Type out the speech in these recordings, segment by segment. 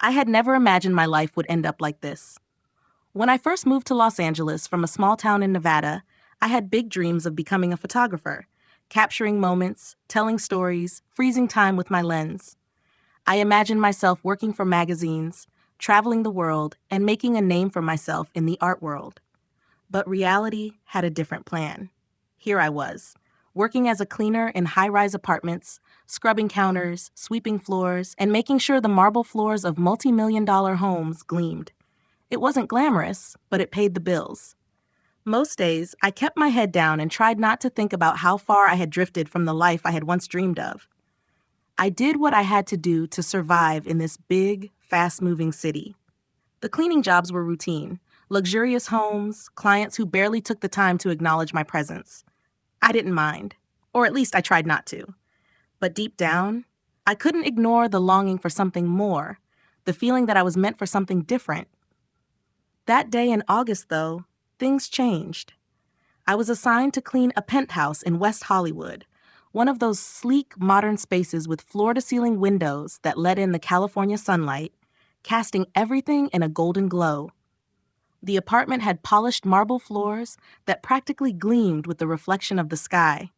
I had never imagined my life would end up like this. When I first moved to Los Angeles from a small town in Nevada, I had big dreams of becoming a photographer, capturing moments, telling stories, freezing time with my lens. I imagined myself working for magazines, traveling the world, and making a name for myself in the art world. But reality had a different plan. Here I was, working as a cleaner in high-rise apartments, scrubbing counters, sweeping floors, and making sure the marble floors of multi-million-dollar homes gleamed. It wasn't glamorous, but it paid the bills. Most days, I kept my head down and tried not to think about how far I had drifted from the life I had once dreamed of. I did what I had to do to survive in this big, fast-moving city. The cleaning jobs were routine. Luxurious homes, clients who barely took the time to acknowledge my presence. I didn't mind, or at least I tried not to. But deep down, I couldn't ignore the longing for something more, the feeling that I was meant for something different. That day in August, though, things changed. I was assigned to clean a penthouse in West Hollywood, one of those sleek, modern spaces with floor-to-ceiling windows that let in the California sunlight, casting everything in a golden glow. The apartment had polished marble floors that practically gleamed with the reflection of the sky.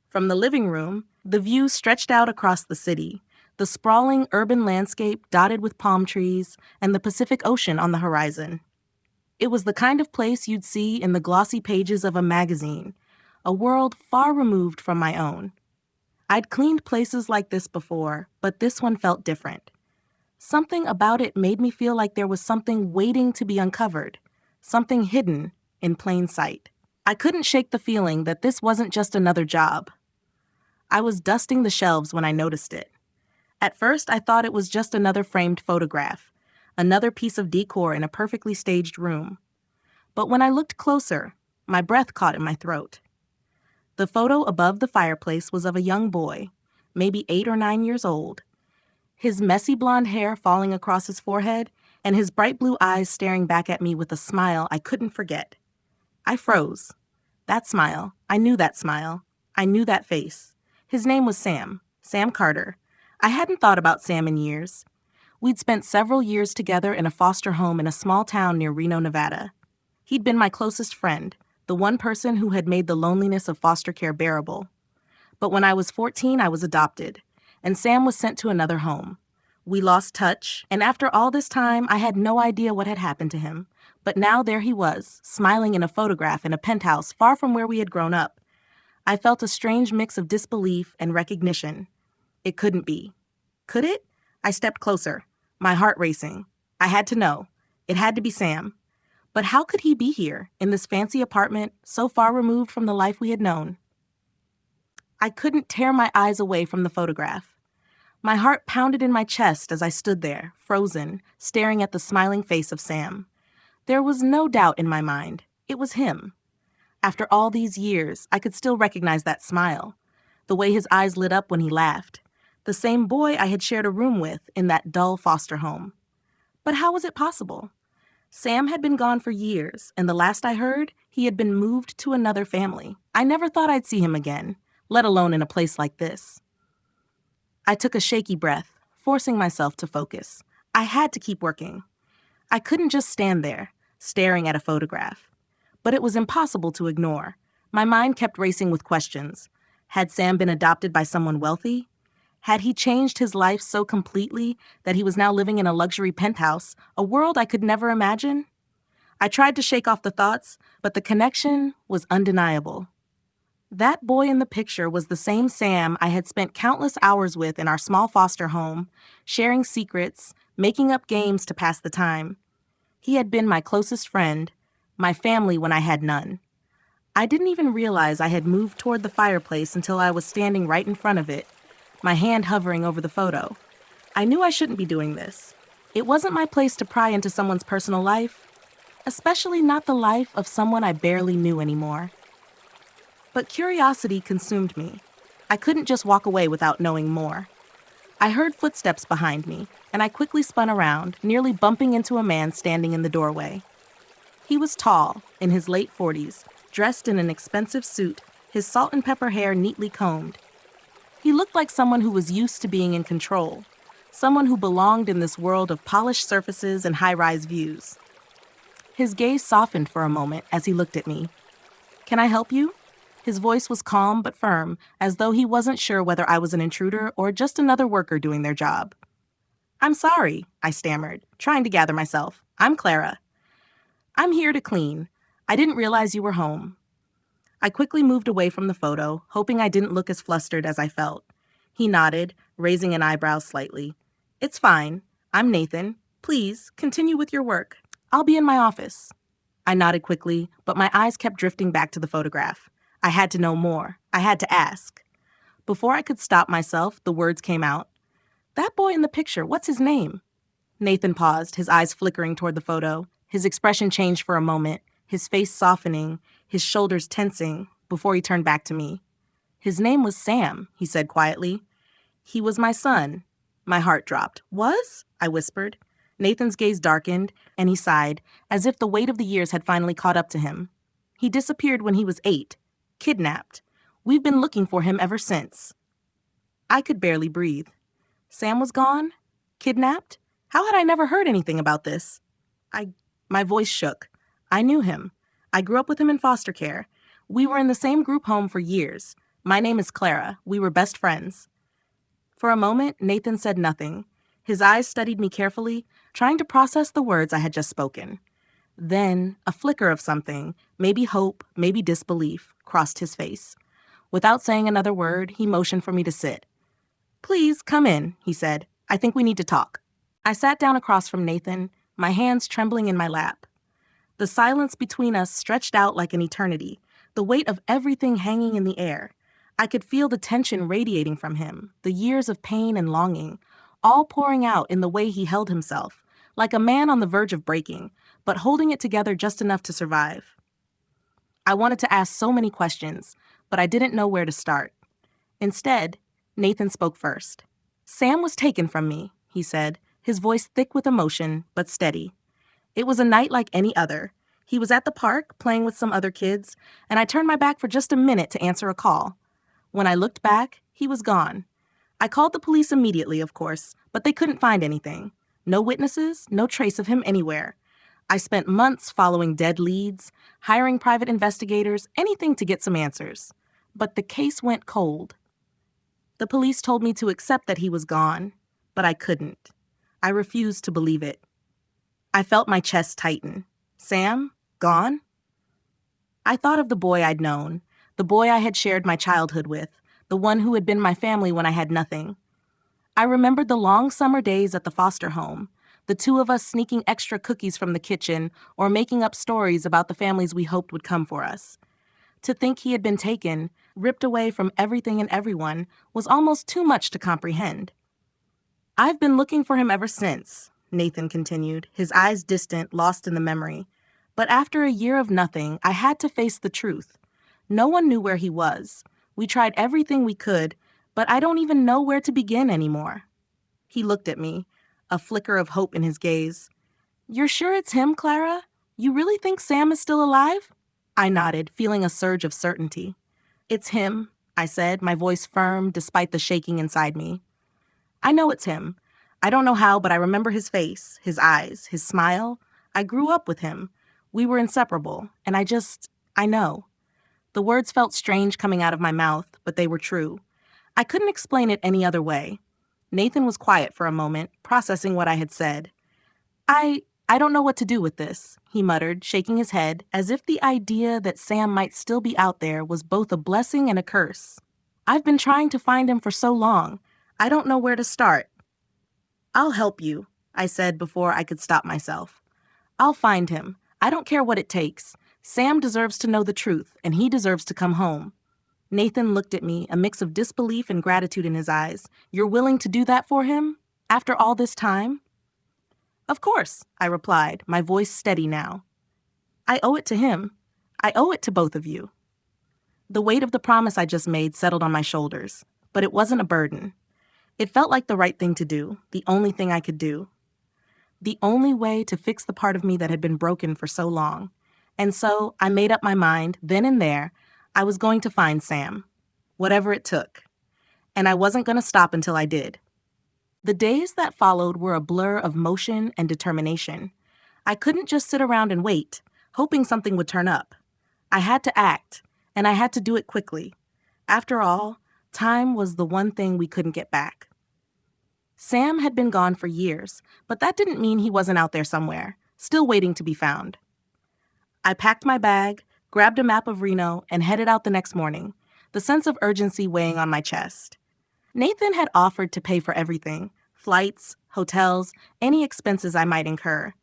From the living room, the view stretched out across the city, the sprawling urban landscape dotted with palm trees and the Pacific Ocean on the horizon. It was the kind of place you'd see in the glossy pages of a magazine, a world far removed from my own. I'd cleaned places like this before, but this one felt different. Something about it made me feel like there was something waiting to be uncovered, something hidden in plain sight. I couldn't shake the feeling that this wasn't just another job. I was dusting the shelves when I noticed it. At first, I thought it was just another framed photograph, another piece of decor in a perfectly staged room. But when I looked closer, my breath caught in my throat. The photo above the fireplace was of a young boy, maybe 8 or 9 years old, his messy blonde hair falling across his forehead, and his bright blue eyes staring back at me with a smile I couldn't forget. I froze. That smile, I knew that smile. I knew that face. His name was Sam Carter. I hadn't thought about Sam in years. We'd spent several years together in a foster home in a small town near Reno, Nevada. He'd been my closest friend, the one person who had made the loneliness of foster care bearable. But when I was 14, I was adopted, and Sam was sent to another home. We lost touch, and after all this time, I had no idea what had happened to him. But now there he was, smiling in a photograph in a penthouse far from where we had grown up. I felt a strange mix of disbelief and recognition. It couldn't be. Could it? I stepped closer, my heart racing. I had to know. It had to be Sam. But how could he be here, in this fancy apartment, so far removed from the life we had known? I couldn't tear my eyes away from the photograph. My heart pounded in my chest as I stood there, frozen, staring at the smiling face of Sam. There was no doubt in my mind. It was him. After all these years, I could still recognize that smile, the way his eyes lit up when he laughed, the same boy I had shared a room with in that dull foster home. But how was it possible? Sam had been gone for years, and the last I heard, he had been moved to another family. I never thought I'd see him again, let alone in a place like this. I took a shaky breath, forcing myself to focus. I had to keep working. I couldn't just stand there, staring at a photograph. But it was impossible to ignore. My mind kept racing with questions. Had Sam been adopted by someone wealthy? Had he changed his life so completely that he was now living in a luxury penthouse, a world I could never imagine? I tried to shake off the thoughts, but the connection was undeniable. That boy in the picture was the same Sam I had spent countless hours with in our small foster home, sharing secrets, making up games to pass the time. He had been my closest friend, my family when I had none. I didn't even realize I had moved toward the fireplace until I was standing right in front of it, my hand hovering over the photo. I knew I shouldn't be doing this. It wasn't my place to pry into someone's personal life, especially not the life of someone I barely knew anymore. But curiosity consumed me. I couldn't just walk away without knowing more. I heard footsteps behind me, and I quickly spun around, nearly bumping into a man standing in the doorway. He was tall, in his late 40s, dressed in an expensive suit, his salt and pepper hair neatly combed. He looked like someone who was used to being in control, someone who belonged in this world of polished surfaces and high-rise views. His gaze softened for a moment as he looked at me. "Can I help you?" His voice was calm but firm, as though he wasn't sure whether I was an intruder or just another worker doing their job. "I'm sorry," I stammered, trying to gather myself. "I'm Clara. I'm here to clean. I didn't realize you were home." I quickly moved away from the photo, hoping I didn't look as flustered as I felt. He nodded, raising an eyebrow slightly. "It's fine. I'm Nathan. Please, continue with your work. I'll be in my office." I nodded quickly, but my eyes kept drifting back to the photograph. I had to know more. I had to ask. Before I could stop myself, the words came out. "That boy in the picture, what's his name?" Nathan paused, his eyes flickering toward the photo. His expression changed for a moment, his face softening, his shoulders tensing, before he turned back to me. "His name was Sam," he said quietly. "He was my son." My heart dropped. "Was?" I whispered. Nathan's gaze darkened, and he sighed, as if the weight of the years had finally caught up to him. "He disappeared when he was 8. Kidnapped. We've been looking for him ever since." I could barely breathe. Sam was gone? Kidnapped? How had I never heard anything about this? My voice shook. I knew him. I grew up with him in foster care. We were in the same group home for years. My name is Clara. We were best friends. For a moment, Nathan said nothing. His eyes studied me carefully, trying to process the words I had just spoken. Then, a flicker of something, maybe hope, maybe disbelief, crossed his face. Without saying another word, he motioned for me to sit. "Please, come in," he said. "I think we need to talk." I sat down across from Nathan, my hands trembling in my lap. The silence between us stretched out like an eternity, the weight of everything hanging in the air. I could feel the tension radiating from him, the years of pain and longing, all pouring out in the way he held himself, like a man on the verge of breaking, but holding it together just enough to survive. I wanted to ask so many questions, but I didn't know where to start. Instead, Nathan spoke first. "Sam was taken from me," he said, his voice thick with emotion, but steady. "It was a night like any other. He was at the park, playing with some other kids, and I turned my back for just a minute to answer a call. When I looked back, he was gone. I called the police immediately, of course, but they couldn't find anything. No witnesses, no trace of him anywhere. I spent months following dead leads, hiring private investigators, anything to get some answers. But the case went cold. The police told me to accept that he was gone, but I couldn't. I refused to believe it. I felt my chest tighten. Sam? Gone? I thought of the boy I'd known, the boy I had shared my childhood with, the one who had been my family when I had nothing. I remembered the long summer days at the foster home, the two of us sneaking extra cookies from the kitchen or making up stories about the families we hoped would come for us. To think he had been taken, ripped away from everything and everyone, was almost too much to comprehend. "I've been looking for him ever since," Nathan continued, his eyes distant, lost in the memory. "But after a year of nothing, I had to face the truth. No one knew where he was. We tried everything we could, but I don't even know where to begin anymore." He looked at me, a flicker of hope in his gaze. "You're sure it's him, Clara? You really think Sam is still alive?" I nodded, feeling a surge of certainty. "It's him," I said, my voice firm despite the shaking inside me. "I know it's him. I don't know how, but I remember his face, his eyes, his smile. I grew up with him. We were inseparable, and I know." The words felt strange coming out of my mouth, but they were true. I couldn't explain it any other way. Nathan was quiet for a moment, processing what I had said. I don't know what to do with this," he muttered, shaking his head, as if the idea that Sam might still be out there was both a blessing and a curse. "I've been trying to find him for so long. I don't know where to start." "I'll help you," I said before I could stop myself. "I'll find him. I don't care what it takes. Sam deserves to know the truth, and he deserves to come home." Nathan looked at me, a mix of disbelief and gratitude in his eyes. "You're willing to do that for him? After all this time?" "Of course," I replied, my voice steady now. "I owe it to him. I owe it to both of you." The weight of the promise I just made settled on my shoulders, but it wasn't a burden. It felt like the right thing to do, the only thing I could do. The only way to fix the part of me that had been broken for so long. And so I made up my mind, then and there, I was going to find Sam, whatever it took. And I wasn't going to stop until I did. The days that followed were a blur of motion and determination. I couldn't just sit around and wait, hoping something would turn up. I had to act, and I had to do it quickly. After all, time was the one thing we couldn't get back. Sam had been gone for years, but that didn't mean he wasn't out there somewhere, still waiting to be found. I packed my bag, grabbed a map of Reno, and headed out the next morning, the sense of urgency weighing on my chest. Nathan had offered to pay for everything, flights, hotels, any expenses I might incur,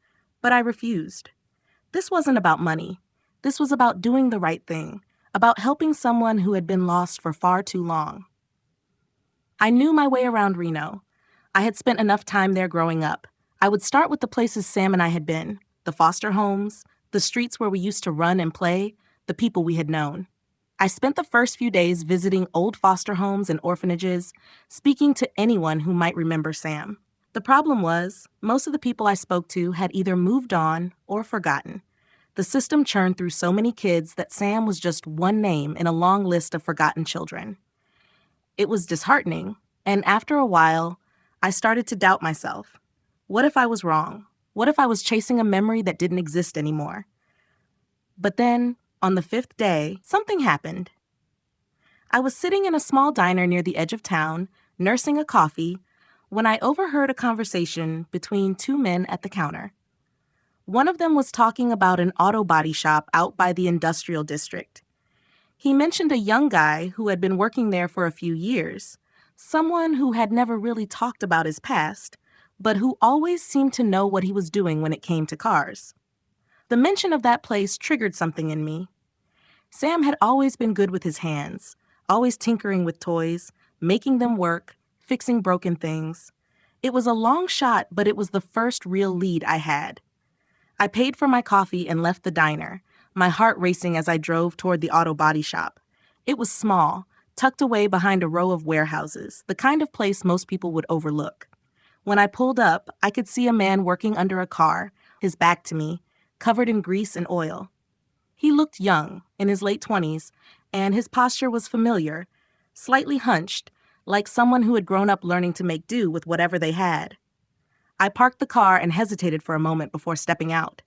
but I refused. This wasn't about money. This was about doing the right thing, about helping someone who had been lost for far too long. I knew my way around Reno. I had spent enough time there growing up. I would start with the places Sam and I had been, the foster homes, the streets where we used to run and play, the people we had known. I spent the first few days visiting old foster homes and orphanages, speaking to anyone who might remember Sam. The problem was, most of the people I spoke to had either moved on or forgotten. The system churned through so many kids that Sam was just one name in a long list of forgotten children. It was disheartening, and after a while, I started to doubt myself. What if I was wrong? What if I was chasing a memory that didn't exist anymore? But then, on the 5th day, something happened. I was sitting in a small diner near the edge of town, nursing a coffee, when I overheard a conversation between two men at the counter. One of them was talking about an auto body shop out by the industrial district. He mentioned a young guy who had been working there for a few years, someone who had never really talked about his past, but who always seemed to know what he was doing when it came to cars. The mention of that place triggered something in me. Sam had always been good with his hands, always tinkering with toys, making them work, fixing broken things. It was a long shot, but it was the first real lead I had. I paid for my coffee and left the diner, my heart racing as I drove toward the auto body shop. It was small, tucked away behind a row of warehouses, the kind of place most people would overlook. When I pulled up, I could see a man working under a car, his back to me, covered in grease and oil. He looked young, in his late 20s, and his posture was familiar, slightly hunched, like someone who had grown up learning to make do with whatever they had. I parked the car and hesitated for a moment before stepping out.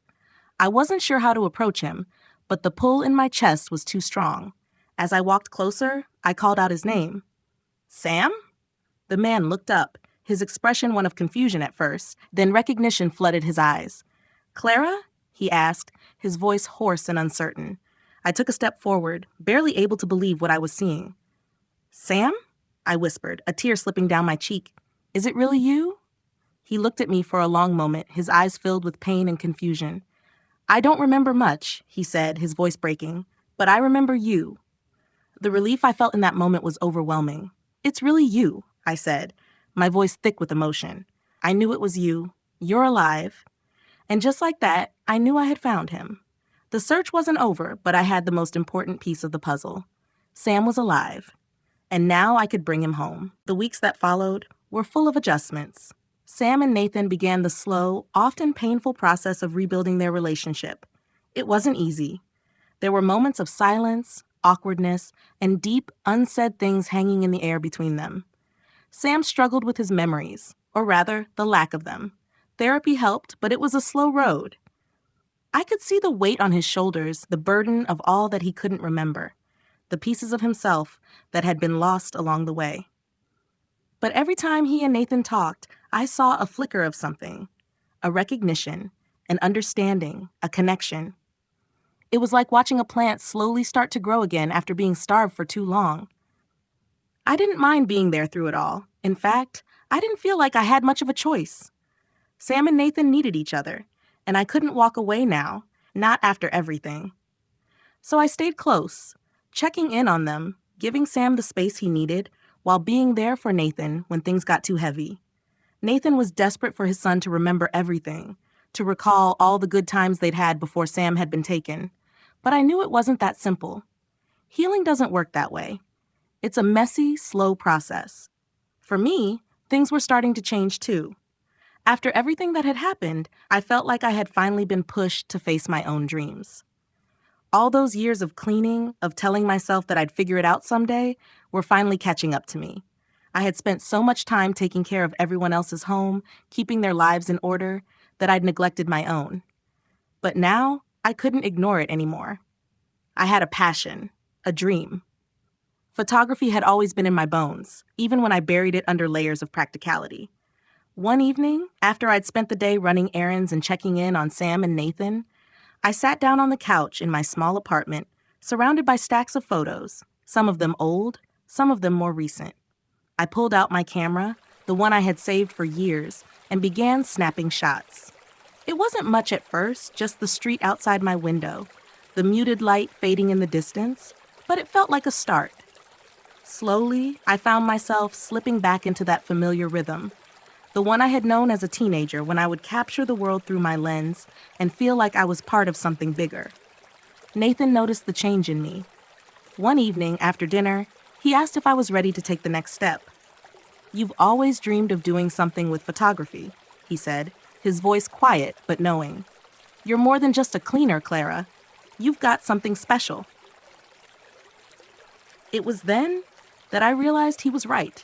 I wasn't sure how to approach him, but the pull in my chest was too strong. As I walked closer, I called out his name. "Sam?" The man looked up, his expression one of confusion at first, then recognition flooded his eyes. "Clara?" he asked, his voice hoarse and uncertain. I took a step forward, barely able to believe what I was seeing. "Sam?" I whispered, a tear slipping down my cheek. "Is it really you?" He looked at me for a long moment, his eyes filled with pain and confusion. "I don't remember much," he said, his voice breaking, "but I remember you." The relief I felt in that moment was overwhelming. "It's really you," I said, my voice thick with emotion. "I knew it was you. You're alive." And just like that, I knew I had found him. The search wasn't over, but I had the most important piece of the puzzle. Sam was alive. And now I could bring him home. The weeks that followed were full of adjustments. Sam and Nathan began the slow, often painful process of rebuilding their relationship. It wasn't easy. There were moments of silence, awkwardness, and deep, unsaid things hanging in the air between them. Sam struggled with his memories, or rather, the lack of them. Therapy helped, but it was a slow road. I could see the weight on his shoulders, the burden of all that he couldn't remember, the pieces of himself that had been lost along the way. But every time he and Nathan talked, I saw a flicker of something, a recognition, an understanding, a connection. It was like watching a plant slowly start to grow again after being starved for too long. I didn't mind being there through it all. In fact, I didn't feel like I had much of a choice. Sam and Nathan needed each other, and I couldn't walk away now, not after everything. So I stayed close, checking in on them, giving Sam the space he needed, while being there for Nathan when things got too heavy. Nathan was desperate for his son to remember everything, to recall all the good times they'd had before Sam had been taken. But I knew it wasn't that simple. Healing doesn't work that way. It's a messy, slow process. For me, things were starting to change too. After everything that had happened, I felt like I had finally been pushed to face my own dreams. All those years of cleaning, of telling myself that I'd figure it out someday, were finally catching up to me. I had spent so much time taking care of everyone else's home, keeping their lives in order, that I'd neglected my own. But now, I couldn't ignore it anymore. I had a passion, a dream. Photography had always been in my bones, even when I buried it under layers of practicality. One evening, after I'd spent the day running errands and checking in on Sam and Nathan, I sat down on the couch in my small apartment, surrounded by stacks of photos, some of them old, some of them more recent. I pulled out my camera, the one I had saved for years, and began snapping shots. It wasn't much at first, just the street outside my window, the muted light fading in the distance, but it felt like a start. Slowly, I found myself slipping back into that familiar rhythm, the one I had known as a teenager when I would capture the world through my lens and feel like I was part of something bigger. Nathan noticed the change in me. One evening, after dinner, he asked if I was ready to take the next step. "You've always dreamed of doing something with photography," he said, his voice quiet but knowing. "You're more than just a cleaner, Clara. You've got something special." It was then that I realized he was right.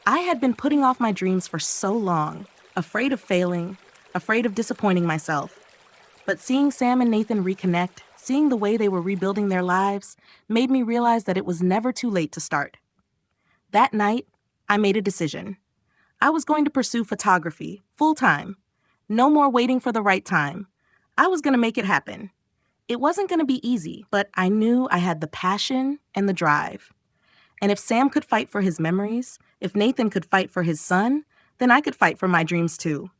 I had been putting off my dreams for so long, afraid of failing, afraid of disappointing myself. But seeing Sam and Nathan reconnect, seeing the way they were rebuilding their lives, made me realize that it was never too late to start. That night, I made a decision. I was going to pursue photography, full-time. No more waiting for the right time. I was going to make it happen. It wasn't going to be easy, but I knew I had the passion and the drive. And if Sam could fight for his memories, if Nathan could fight for his son, then I could fight for my dreams too.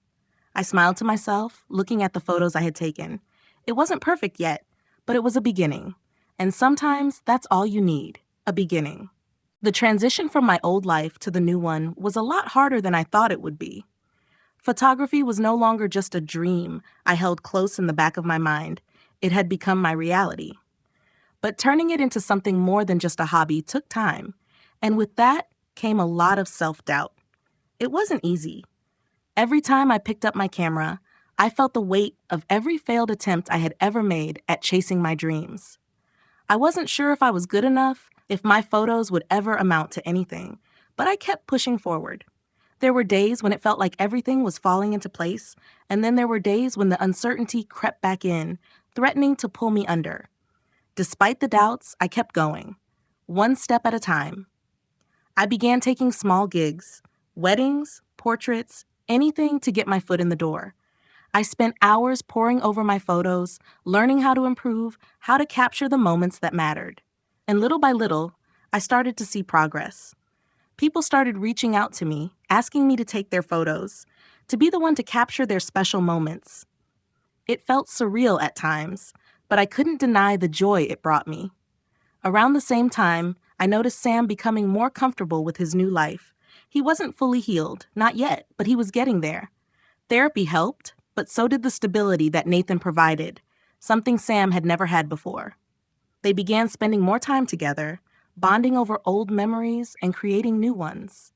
I smiled to myself, looking at the photos I had taken. It wasn't perfect yet, but it was a beginning. And sometimes that's all you need, a beginning. The transition from my old life to the new one was a lot harder than I thought it would be. Photography was no longer just a dream I held close in the back of my mind. It had become my reality. But turning it into something more than just a hobby took time, and with that came a lot of self-doubt. It wasn't easy. Every time I picked up my camera, I felt the weight of every failed attempt I had ever made at chasing my dreams. I wasn't sure if I was good enough, if my photos would ever amount to anything, but I kept pushing forward. There were days when it felt like everything was falling into place, and then there were days when the uncertainty crept back in, threatening to pull me under. Despite the doubts, I kept going, one step at a time. I began taking small gigs, weddings, portraits, anything to get my foot in the door. I spent hours poring over my photos, learning how to improve, how to capture the moments that mattered. And little by little, I started to see progress. People started reaching out to me, asking me to take their photos, to be the one to capture their special moments. It felt surreal at times, but I couldn't deny the joy it brought me. Around the same time, I noticed Sam becoming more comfortable with his new life. He wasn't fully healed, not yet, but he was getting there. Therapy helped, but so did the stability that Nathan provided, something Sam had never had before. They began spending more time together, bonding over old memories and creating new ones.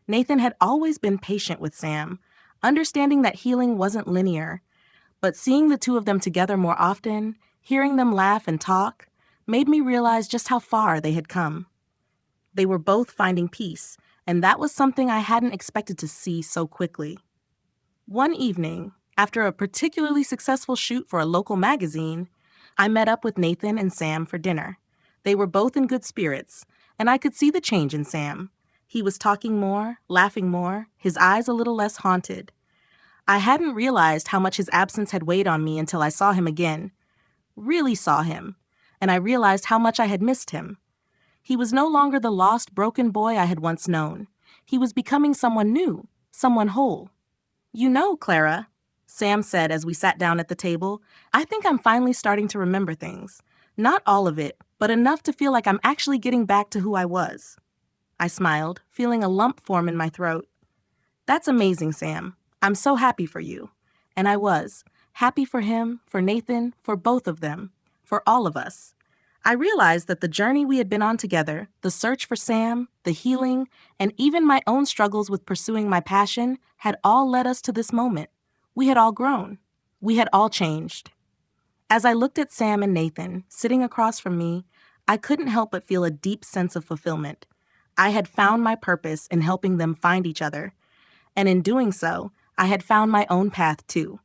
Nathan had always been patient with Sam, understanding that healing wasn't linear, but seeing the two of them together more often, hearing them laugh and talk, made me realize just how far they had come. They were both finding peace, and that was something I hadn't expected to see so quickly. One evening, after a particularly successful shoot for a local magazine, I met up with Nathan and Sam for dinner. They were both in good spirits, and I could see the change in Sam. He was talking more, laughing more, his eyes a little less haunted. I hadn't realized how much his absence had weighed on me until I saw him again. Really saw him, and I realized how much I had missed him. He was no longer the lost, broken boy I had once known. He was becoming someone new, someone whole. "You know, Clara," Sam said as we sat down at the table, "I think I'm finally starting to remember things. Not all of it, but enough to feel like I'm actually getting back to who I was." I smiled, feeling a lump form in my throat. "That's amazing, Sam. I'm so happy for you." And I was. Happy for him, for Nathan, for both of them, for all of us. I realized that the journey we had been on together, the search for Sam, the healing, and even my own struggles with pursuing my passion had all led us to this moment. We had all grown. We had all changed. As I looked at Sam and Nathan, sitting across from me, I couldn't help but feel a deep sense of fulfillment. I had found my purpose in helping them find each other, and in doing so, I had found my own path too.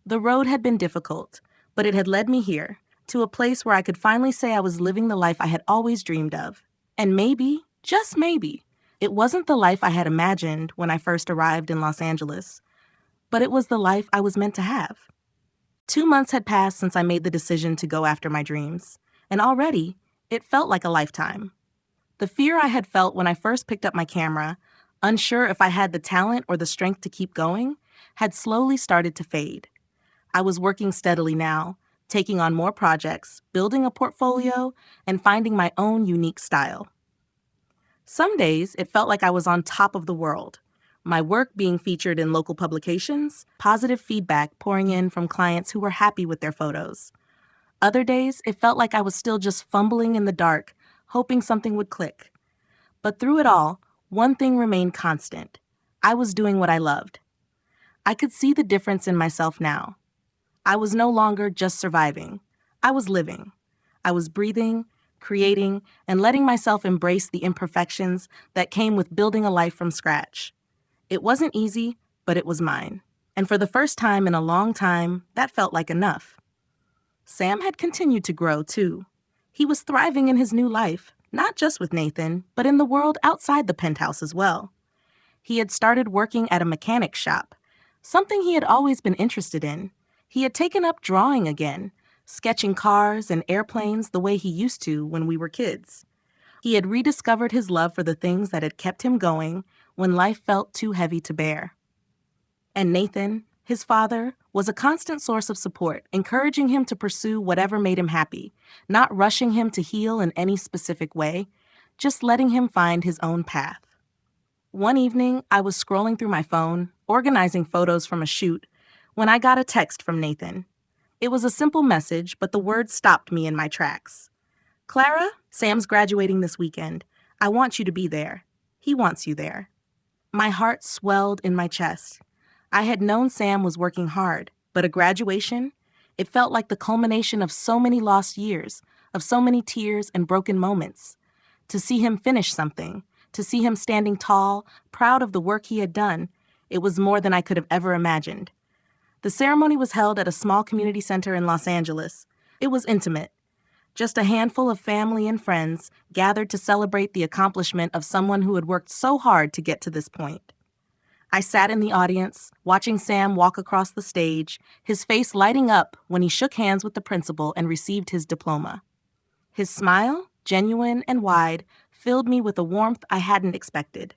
The road had been difficult, but it had led me here, to a place where I could finally say I was living the life I had always dreamed of. And maybe, just maybe, it wasn't the life I had imagined when I first arrived in Los Angeles, but it was the life I was meant to have. 2 months had passed since I made the decision to go after my dreams, and already, it felt like a lifetime. The fear I had felt when I first picked up my camera, unsure if I had the talent or the strength to keep going, had slowly started to fade. I was working steadily now, taking on more projects, building a portfolio, and finding my own unique style. Some days, it felt like I was on top of the world. My work being featured in local publications, positive feedback pouring in from clients who were happy with their photos. Other days, it felt like I was still just fumbling in the dark, hoping something would click. But through it all, one thing remained constant. I was doing what I loved. I could see the difference in myself now. I was no longer just surviving. I was living. I was breathing, creating, and letting myself embrace the imperfections that came with building a life from scratch. It wasn't easy, but it was mine. And for the first time in a long time, that felt like enough. Sam had continued to grow, too. He was thriving in his new life, not just with Nathan, but in the world outside the penthouse as well. He had started working at a mechanic's shop, something he had always been interested in. He had taken up drawing again, sketching cars and airplanes the way he used to when we were kids. He had rediscovered his love for the things that had kept him going when life felt too heavy to bear. And Nathan, his father, was a constant source of support, encouraging him to pursue whatever made him happy, not rushing him to heal in any specific way, just letting him find his own path. One evening, I was scrolling through my phone, organizing photos from a shoot, when I got a text from Nathan. It was a simple message, but the words stopped me in my tracks. "Clara, Sam's graduating this weekend. I want you to be there. He wants you there." My heart swelled in my chest. I had known Sam was working hard, but a graduation? It felt like the culmination of so many lost years, of so many tears and broken moments. To see him finish something, to see him standing tall, proud of the work he had done, it was more than I could have ever imagined. The ceremony was held at a small community center in Los Angeles. It was intimate. Just a handful of family and friends gathered to celebrate the accomplishment of someone who had worked so hard to get to this point. I sat in the audience, watching Sam walk across the stage, his face lighting up when he shook hands with the principal and received his diploma. His smile, genuine and wide, filled me with a warmth I hadn't expected.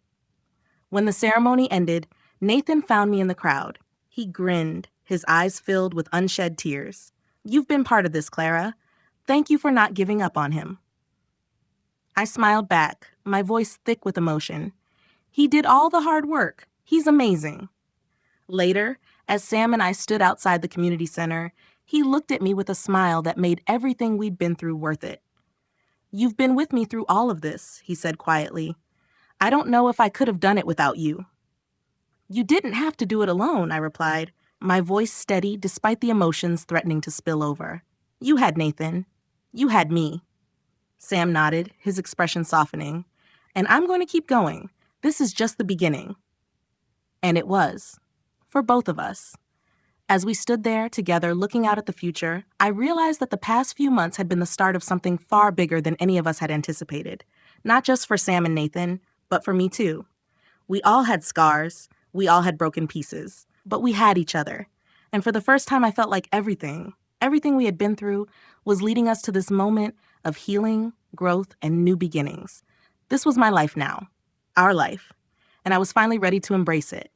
When the ceremony ended, Nathan found me in the crowd. He grinned, his eyes filled with unshed tears. "You've been part of this, Clara. Thank you for not giving up on him." I smiled back, my voice thick with emotion. "He did all the hard work. He's amazing." Later, as Sam and I stood outside the community center, he looked at me with a smile that made everything we'd been through worth it. "You've been with me through all of this," he said quietly. "I don't know if I could have done it without you." "You didn't have to do it alone," I replied, my voice steady despite the emotions threatening to spill over. "You had Nathan. You had me." Sam nodded, his expression softening. "And I'm going to keep going. This is just the beginning." And it was. For both of us. As we stood there together looking out at the future, I realized that the past few months had been the start of something far bigger than any of us had anticipated. Not just for Sam and Nathan, but for me too. We all had scars. We all had broken pieces. But we had each other. And for the first time, I felt like everything we had been through was leading us to this moment of healing, growth, and new beginnings. This was my life now. Our life. And I was finally ready to embrace it.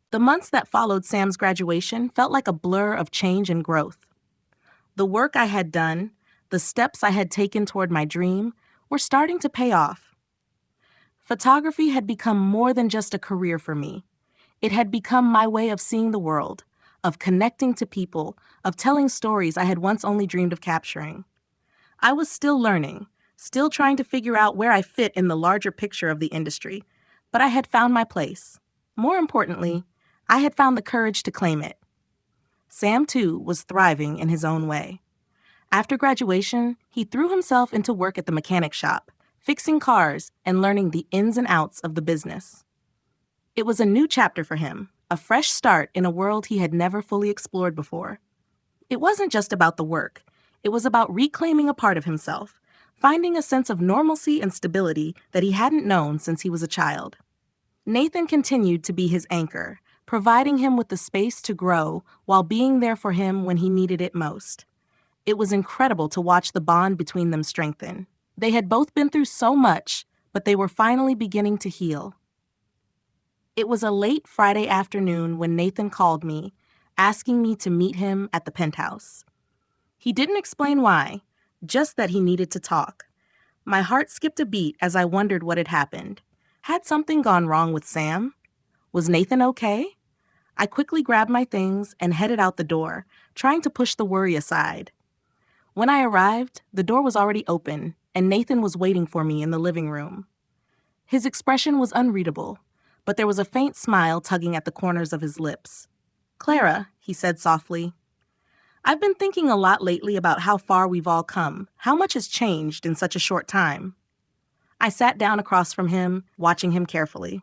The months that followed Sam's graduation felt like a blur of change and growth. The work I had done, the steps I had taken toward my dream, were starting to pay off. Photography had become more than just a career for me. It had become my way of seeing the world, of connecting to people, of telling stories I had once only dreamed of capturing. I was still learning, still trying to figure out where I fit in the larger picture of the industry, but I had found my place. More importantly, I had found the courage to claim it. Sam, too, was thriving in his own way. After graduation, he threw himself into work at the mechanic shop, fixing cars and learning the ins and outs of the business. It was a new chapter for him, a fresh start in a world he had never fully explored before. It wasn't just about the work. It was about reclaiming a part of himself, finding a sense of normalcy and stability that he hadn't known since he was a child. Nathan continued to be his anchor, providing him with the space to grow while being there for him when he needed it most. It was incredible to watch the bond between them strengthen. They had both been through so much, but they were finally beginning to heal. It was a late Friday afternoon when Nathan called me, asking me to meet him at the penthouse. He didn't explain why, just that he needed to talk. My heart skipped a beat as I wondered what had happened. Had something gone wrong with Sam? Was Nathan okay? I quickly grabbed my things and headed out the door, trying to push the worry aside. When I arrived, the door was already open, and Nathan was waiting for me in the living room. His expression was unreadable, but there was a faint smile tugging at the corners of his lips. "Clara," he said softly, "I've been thinking a lot lately about how far we've all come, how much has changed in such a short time." I sat down across from him, watching him carefully.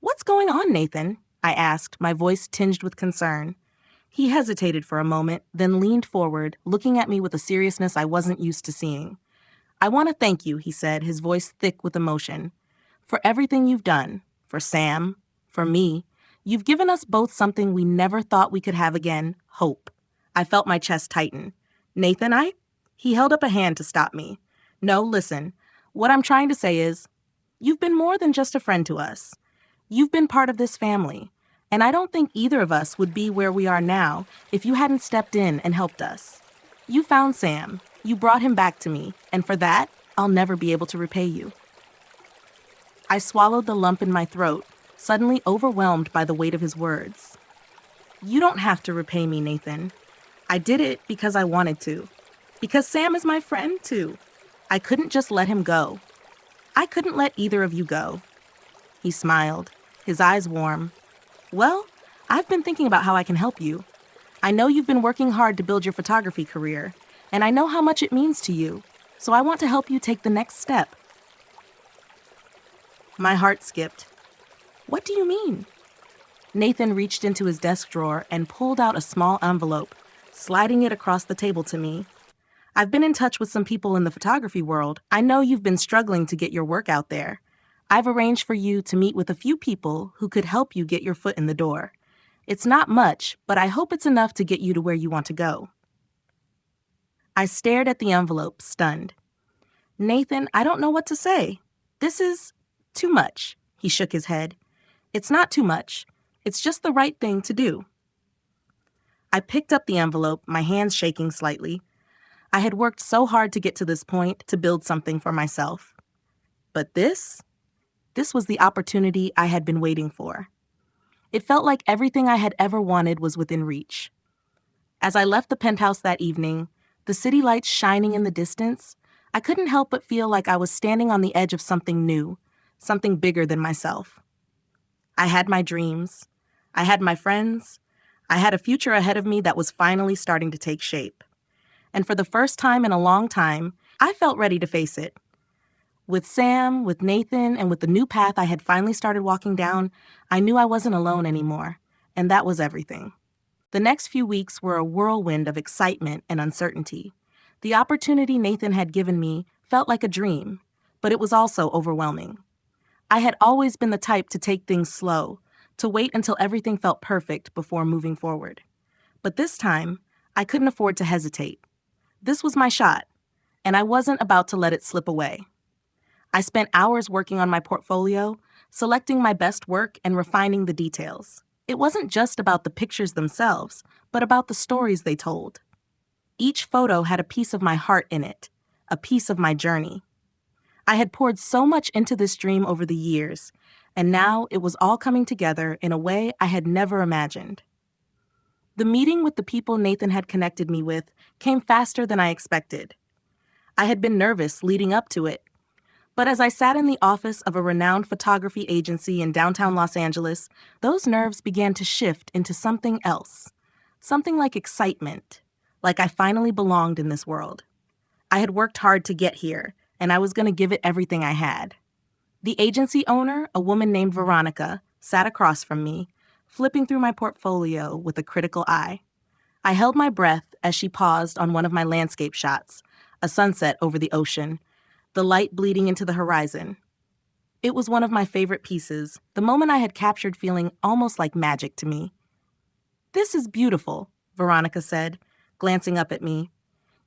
"What's going on, Nathan?" I asked, my voice tinged with concern. He hesitated for a moment, then leaned forward, looking at me with a seriousness I wasn't used to seeing. "I want to thank you," he said, his voice thick with emotion, "for everything you've done, for Sam, for me. You've given us both something we never thought we could have again, hope." I felt my chest tighten. "Nathan, He held up a hand to stop me. "No, listen. What I'm trying to say is, you've been more than just a friend to us. You've been part of this family, and I don't think either of us would be where we are now if you hadn't stepped in and helped us. You found Sam. You brought him back to me, and for that, I'll never be able to repay you." I swallowed the lump in my throat, suddenly overwhelmed by the weight of his words. "You don't have to repay me, Nathan. I did it because I wanted to. Because Sam is my friend, too. I couldn't just let him go. I couldn't let either of you go." He smiled, his eyes warm. "Well, I've been thinking about how I can help you. I know you've been working hard to build your photography career, and I know how much it means to you, so I want to help you take the next step." My heart skipped. "What do you mean?" Nathan reached into his desk drawer and pulled out a small envelope, sliding it across the table to me. "I've been in touch with some people in the photography world. I know you've been struggling to get your work out there. I've arranged for you to meet with a few people who could help you get your foot in the door. It's not much, but I hope it's enough to get you to where you want to go." I stared at the envelope, stunned. "Nathan, I don't know what to say. This is too much." He shook his head. "It's not too much. It's just the right thing to do." I picked up the envelope, my hands shaking slightly. I had worked so hard to get to this point, to build something for myself. But this was the opportunity I had been waiting for. It felt like everything I had ever wanted was within reach. As I left the penthouse that evening, the city lights shining in the distance, I couldn't help but feel like I was standing on the edge of something new, something bigger than myself. I had my dreams. I had my friends. I had a future ahead of me that was finally starting to take shape. And for the first time in a long time, I felt ready to face it. With Sam, with Nathan, and with the new path I had finally started walking down, I knew I wasn't alone anymore, and that was everything. The next few weeks were a whirlwind of excitement and uncertainty. The opportunity Nathan had given me felt like a dream, but it was also overwhelming. I had always been the type to take things slow, to wait until everything felt perfect before moving forward. But this time, I couldn't afford to hesitate. This was my shot, and I wasn't about to let it slip away. I spent hours working on my portfolio, selecting my best work and refining the details. It wasn't just about the pictures themselves, but about the stories they told. Each photo had a piece of my heart in it, a piece of my journey. I had poured so much into this dream over the years, and now it was all coming together in a way I had never imagined. The meeting with the people Nathan had connected me with came faster than I expected. I had been nervous leading up to it, but as I sat in the office of a renowned photography agency in downtown Los Angeles, those nerves began to shift into something else, something like excitement, like I finally belonged in this world. I had worked hard to get here, and I was going to give it everything I had. The agency owner, a woman named Veronica, sat across from me, flipping through my portfolio with a critical eye. I held my breath as she paused on one of my landscape shots, a sunset over the ocean, the light bleeding into the horizon. It was one of my favorite pieces, the moment I had captured feeling almost like magic to me. "This is beautiful," Veronica said, glancing up at me.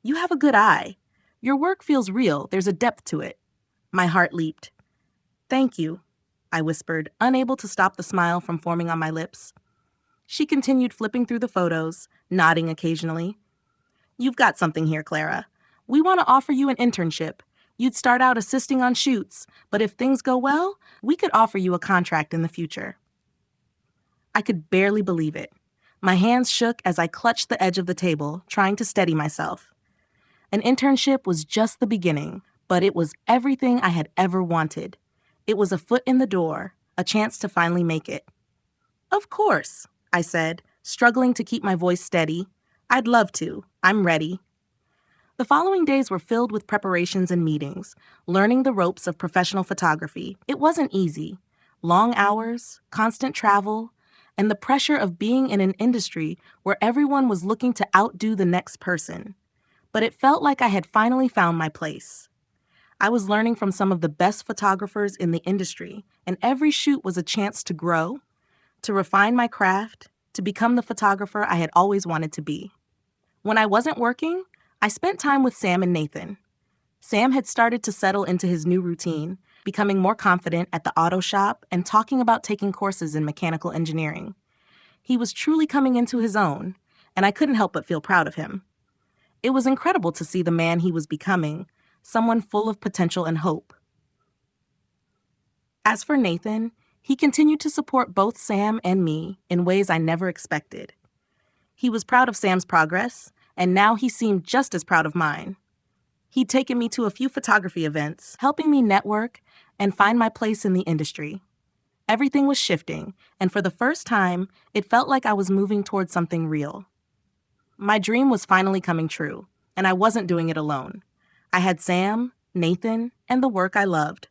"You have a good eye. Your work feels real, there's a depth to it." My heart leaped. "Thank you," I whispered, unable to stop the smile from forming on my lips. She continued flipping through the photos, nodding occasionally. "You've got something here, Clara. We want to offer you an internship. You'd start out assisting on shoots, but if things go well, we could offer you a contract in the future." I could barely believe it. My hands shook as I clutched the edge of the table, trying to steady myself. An internship was just the beginning, but it was everything I had ever wanted. It was a foot in the door, a chance to finally make it. "Of course," I said, struggling to keep my voice steady. "I'd love to. I'm ready." The following days were filled with preparations and meetings, learning the ropes of professional photography. It wasn't easy. Long hours, constant travel, and the pressure of being in an industry where everyone was looking to outdo the next person. But it felt like I had finally found my place. I was learning from some of the best photographers in the industry, and every shoot was a chance to grow, to refine my craft, to become the photographer I had always wanted to be. When I wasn't working, I spent time with Sam and Nathan. Sam had started to settle into his new routine, becoming more confident at the auto shop and talking about taking courses in mechanical engineering. He was truly coming into his own, and I couldn't help but feel proud of him. It was incredible to see the man he was becoming, someone full of potential and hope. As for Nathan, he continued to support both Sam and me in ways I never expected. He was proud of Sam's progress, and now he seemed just as proud of mine. He'd taken me to a few photography events, helping me network and find my place in the industry. Everything was shifting, and for the first time, it felt like I was moving towards something real. My dream was finally coming true, and I wasn't doing it alone. I had Sam, Nathan, and the work I loved.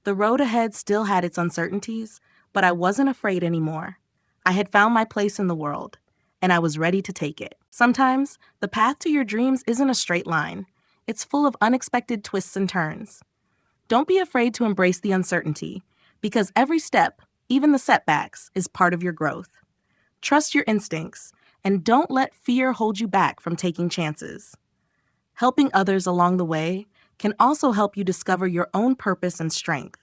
The road ahead still had its uncertainties, but I wasn't afraid anymore. I had found my place in the world, and I was ready to take it. Sometimes, the path to your dreams isn't a straight line. It's full of unexpected twists and turns. Don't be afraid to embrace the uncertainty, because every step, even the setbacks, is part of your growth. Trust your instincts, and don't let fear hold you back from taking chances. Helping others along the way can also help you discover your own purpose and strength.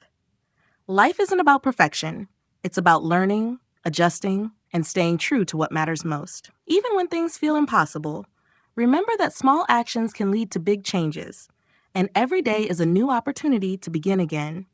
Life isn't about perfection. It's about learning, adjusting, and staying true to what matters most. Even when things feel impossible, remember that small actions can lead to big changes, and every day is a new opportunity to begin again.